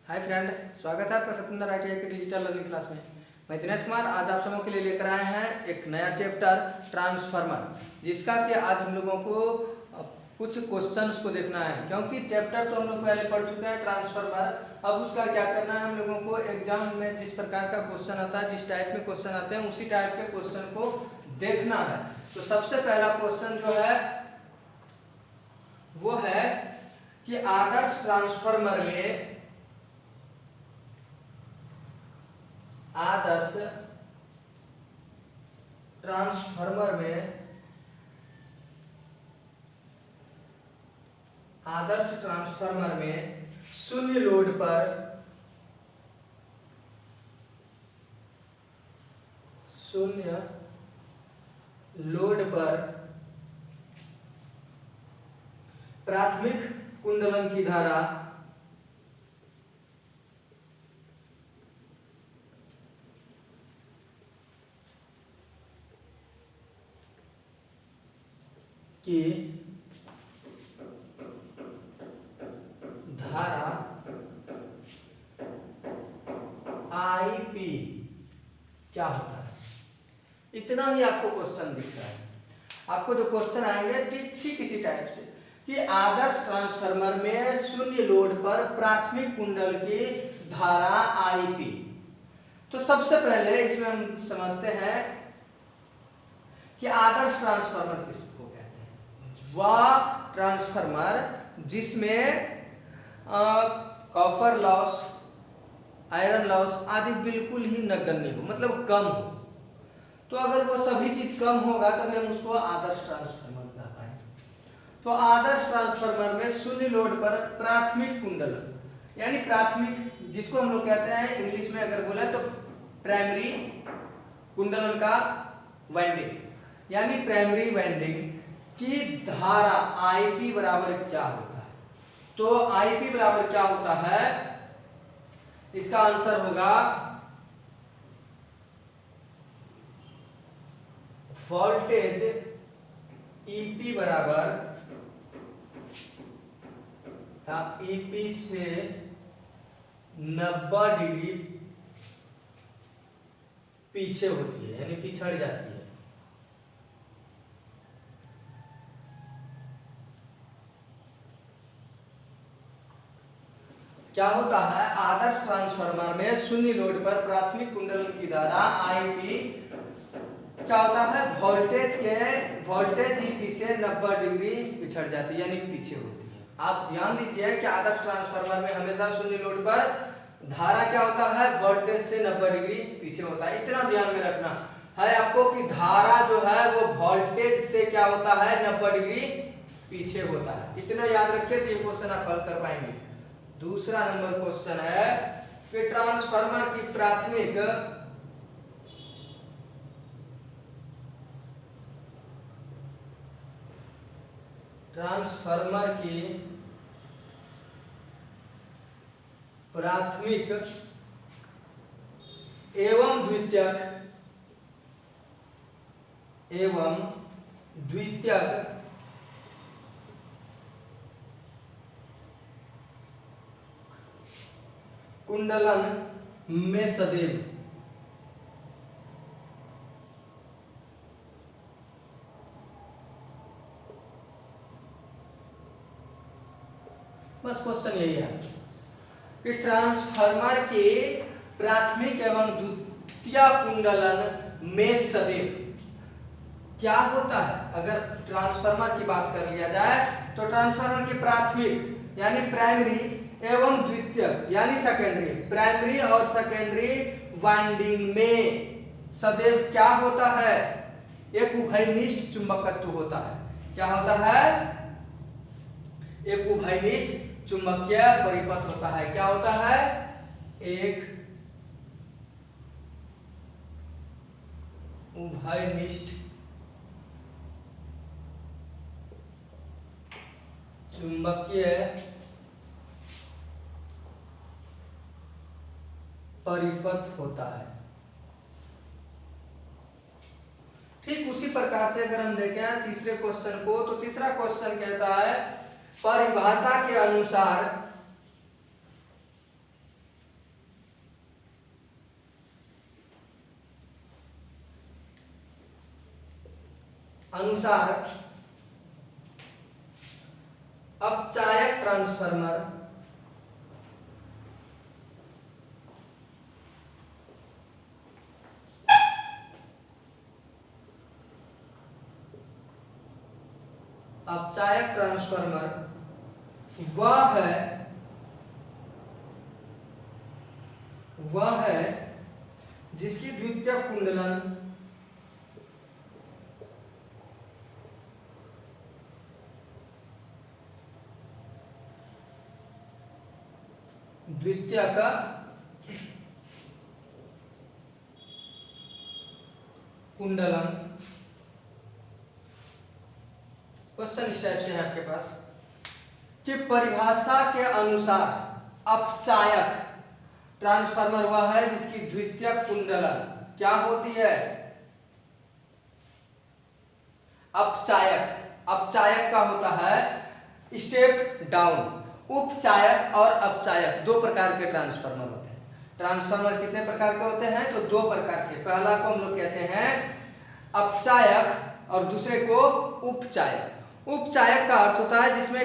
Hi friend, स्वागत है आपका सत्येंद्र ITI के डिजिटल लर्निंग क्लास में। मैं दिनेश कुमार आज आप सबों के लिए लेकर आए हैं एक नया चैप्टर ट्रांसफार्मर, जिसका कि आज हम लोगों को कुछ क्वेश्चंस को देखना है। क्योंकि चैप्टर तो हम लोग पहले पढ़ चुके हैं ट्रांसफार्मर, अब उसका क्या करना है, हम लोगों को एग्जाम में जिस प्रकार का क्वेश्चन आता है, जिस टाइप में क्वेश्चन आते हैं, उसी टाइप के क्वेश्चन को देखना है। तो सबसे पहला क्वेश्चन जो है वो है कि आदर्श ट्रांसफार्मर में आदर्श ट्रांसफार्मर में शून्य लोड पर प्राथमिक कुंडलन की धारा की धारा IP क्या होता है। इतना ही आपको क्वेश्चन दिख रहा है। आपको जो क्वेश्चन आएंगे ठीक इसी टाइप से कि आदर्श ट्रांसफार्मर में शून्य लोड पर प्राथमिक कुंडल की धारा IP। तो सबसे पहले इसमें हम समझते हैं कि आदर्श ट्रांसफार्मर किसको कहते हैं। वह ट्रांसफार्मर जिसमें कॉपर लॉस, आयरन लॉस आदि बिल्कुल ही नगण्य हो, मतलब कम हो। तो अगर वो सभी चीज कम होगा तभी हम उसको आदर्श ट्रांसफार्मर कह पाएंगे। तो आदर्श ट्रांसफार्मर में शून्य लोड पर प्राथमिक कुंडलन, यानी प्राथमिक जिसको हम लोग कहते हैं इंग्लिश में अगर बोले तो प्राइमरी कुंडलन का वाइंडिंग, यानी प्राइमरी वाइंडिंग की धारा IP बराबर क्या होता है। तो IP बराबर क्या होता है, इसका आंसर होगा वोल्टेज EP बराबर EP से 90 डिग्री पीछे होती है, यानी पिछड़ जाती है। क्या होता है, आदर्श ट्रांसफार्मर में शून्य लोड पर प्राथमिक कुंडलन की धारा IP क्या होता है, वोल्टेज EP से 90 डिग्री पिछड़ जाती है, यानी पीछे होती है। आप ध्यान दीजिए कि आदर्श ट्रांसफार्मर में हमेशा शून्य लोड पर धारा क्या होता है, वोल्टेज से 90 डिग्री पीछे होता है। इतना ध्यान में रखना है आपको कि धारा जो है वो वोल्टेज से क्या होता है, 90 डिग्री पीछे होता है। इतना याद रखिए तो ये क्वेश्चन आप हल कर पाएंगे। दूसरा नंबर क्वेश्चन है कि ट्रांसफार्मर की प्राथमिक एवं द्वितीयक कुंडलन में सदैव बस क्वेश्चन यही है कि ट्रांसफार्मर के प्राथमिक एवं द्वितीय कुंडलन में सदैव क्या होता है। अगर ट्रांसफार्मर की बात कर लिया जाए तो ट्रांसफार्मर की प्राथमिक यानी प्राइमरी एवं द्वितीय यानी सेकेंडरी, प्राइमरी और सेकेंडरी वाइंडिंग में सदैव क्या होता है, एक उभयनिष्ठ चुंबकत्व होता है। क्या होता है, एक उभयनिष्ठ चुंबकीय परिपथ होता है। क्या होता है, एक उभयनिष्ठ चुंबकीय परिपथ होता है। ठीक उसी प्रकार से अगर हम देखें तीसरे क्वेश्चन को, तो तीसरा क्वेश्चन कहता है परिभाषा के अनुसार अनुसार अपचायक ट्रांसफार्मर वह है जिसकी द्वितीयक कुंडलन क्वेश्चन इस टाइप से है आपके पास कि परिभाषा के अनुसार अपचायक ट्रांसफार्मर वह है जिसकी द्वितीयक कुंडलन क्या होती है? अपचायक का होता है स्टेप डाउन। उपचायक और अपचायक दो प्रकार के ट्रांसफार्मर होते हैं। ट्रांसफार्मर कितने प्रकार के होते हैं? तो दो प्रकार के। पहला को हम लोग कहते हैं अपचायक और दूसरे को उपचायक। उपचायक का अर्थ होता है जिसमें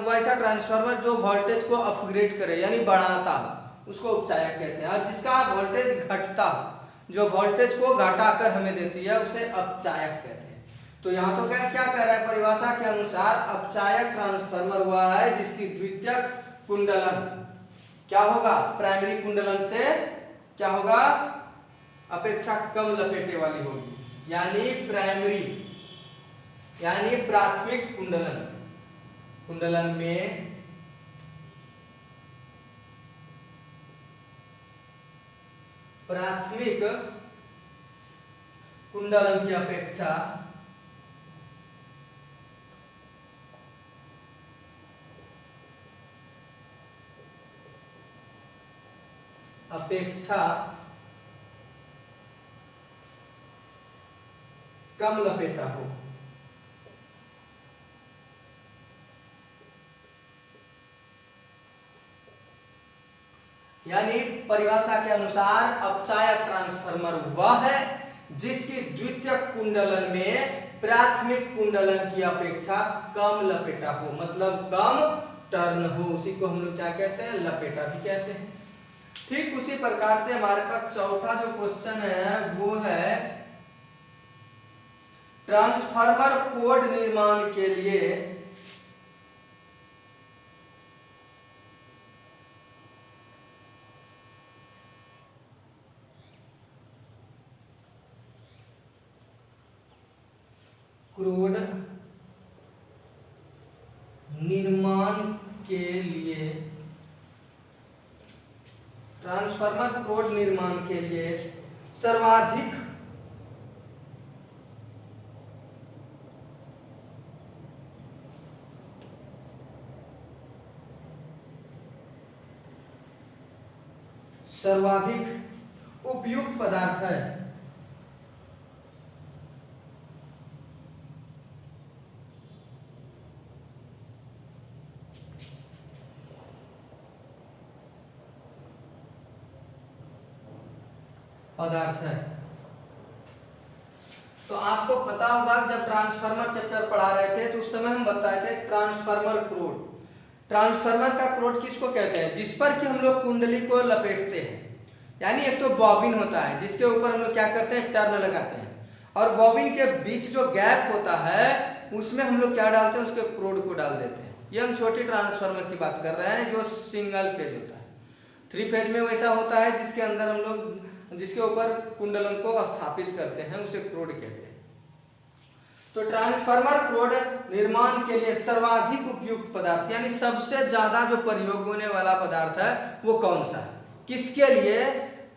वैसा ट्रांसफार्मर जो वोल्टेज को अपग्रेड करे यानी बढ़ाता हो, उसको उपचायक कहते हैं। और जिसका वोल्टेज घटता हो, जो वोल्टेज को घटाकर हमें देती है, उसे अपचायक कहते हैं। तो यहाँ तो क्या कह रहा है? परिभाषा के अनुसार अपचायक ट्रांसफार्मर हुआ है जिसकी द्वितीयक कुंडलन क्या होगा? प्राइमरी कुंडलन से क्या होगा? अपेक्षा कम लपेटे वाली होगी, यानी प्राथमिक कुंडलन में प्राथमिक कुंडलन की अपेक्षा कम लपेटा हो। यानी परिभाषा के अनुसार अपचायक ट्रांसफार्मर वह है जिसकी द्वितीयक कुंडलन में प्राथमिक कुंडलन की अपेक्षा कम लपेटा हो, मतलब कम टर्न हो। उसी को हम लोग क्या कहते हैं? लपेटा भी कहते हैं। ठीक उसी प्रकार से हमारे पास चौथा जो क्वेश्चन है वो है ट्रांसफार्मर कोड निर्माण के लिए ट्रांसफार्मर कोड निर्माण के लिए सर्वाधिक उपयुक्त पदार्थ है। तो आपको पता होगा जब ट्रांसफार्मर चैप्टर पढ़ा रहे थे तो उस समय हम बताए थे ट्रांसफार्मर क्रोड। ट्रांसफार्मर का क्रोड किसको कहते हैं? जिस पर कि हम लोग कुंडली को लपेटते हैं। यानी एक तो बॉबिन होता है जिसके ऊपर हम लोग क्या करते हैं? टर्न लगाते हैं, और बॉबिन के बीच जो गैप होता है उसमें हम लोग क्या डालते हैं? उसके क्रोड को डाल देते हैं। ये हम छोटे ट्रांसफार्मर की बात कर रहे हैं जो सिंगल फेज होता है। 3 फेज में वैसा होता है जिसके अंदर हम लोग जिसके ऊपर कुंडलन को स्थापित करते हैं, उसे क्रोड कहते हैं। तो ट्रांसफार्मर क्रोड निर्माण के लिए सर्वाधिक उपयुक्त पदार्थ यानी सबसे ज्यादा जो प्रयोग होने वाला पदार्थ है वो कौन सा है? किसके लिए?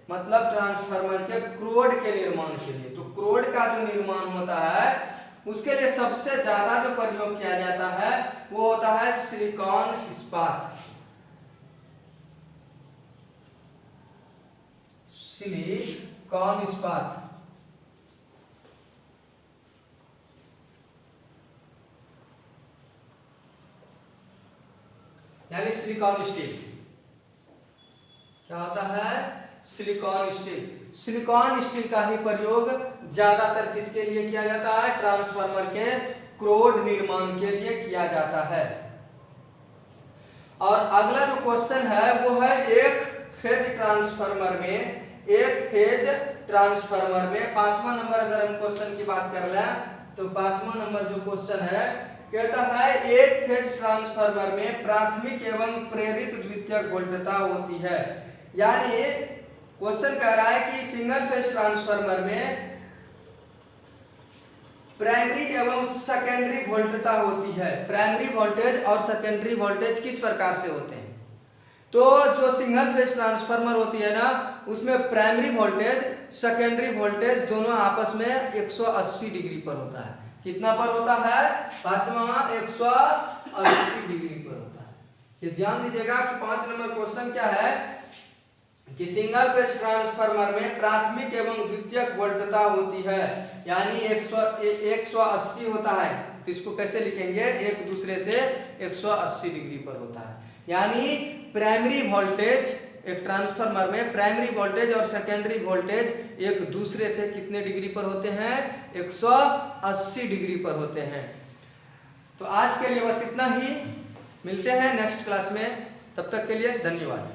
मतलब ट्रांसफार्मर के क्रोड के निर्माण के लिए। तो क्रोड का जो निर्माण होता है उसके लिए सबसे ज्यादा जो प्रयोग किया जाता है वो होता है सिलिकॉन इस्पात। सिलिकॉन इस्पात यानी सिलिकॉन स्टील। क्या होता है? Silicon steel. सिलिकॉन स्टील का ही प्रयोग ज्यादातर किसके लिए किया जाता है? ट्रांसफार्मर के क्रोड निर्माण के लिए किया जाता है। और अगला जो क्वेश्चन है वो है एक फेज ट्रांसफार्मर में, एक फेज ट्रांसफार्मर में 5वां नंबर अगर हम क्वेश्चन की बात कर लें तो 5वां नंबर जो क्वेश्चन है कहता है एक फेज ट्रांसफार्मर में प्राथमिक एवं प्रेरित द्वितीयक वोल्टता होती है। यानी क्वेश्चन कह रहा है कि सिंगल फेज ट्रांसफार्मर में प्राइमरी एवं सेकेंडरी वोल्टता होती है। प्राइमरी वोल्टेज और सेकेंडरी वोल्टेज किस प्रकार से होते हैं? तो जो सिंगल फेज ट्रांसफार्मर होती है ना, उसमें प्राइमरी वोल्टेज सेकेंडरी वोल्टेज दोनों आपस में 180 डिग्री पर होता है। कितना पर होता है? 5वां 180 डिग्री पर होता है। ये ध्यान दीजिएगा कि 5 नंबर क्वेश्चन क्या है कि सिंगल फेज ट्रांसफार्मर में प्राथमिक एवं द्वितीयक वोल्टता होती है, यानी 180 होता है। तो इसको कैसे लिखेंगे? एक दूसरे से 180 डिग्री पर होता है। यानी प्राइमरी वोल्टेज, एक ट्रांसफार्मर में प्राइमरी वोल्टेज और सेकेंडरी वोल्टेज एक दूसरे से कितने डिग्री पर होते हैं? 180 डिग्री पर होते हैं। तो आज के लिए बस इतना ही, मिलते हैं नेक्स्ट क्लास में, तब तक के लिए धन्यवाद।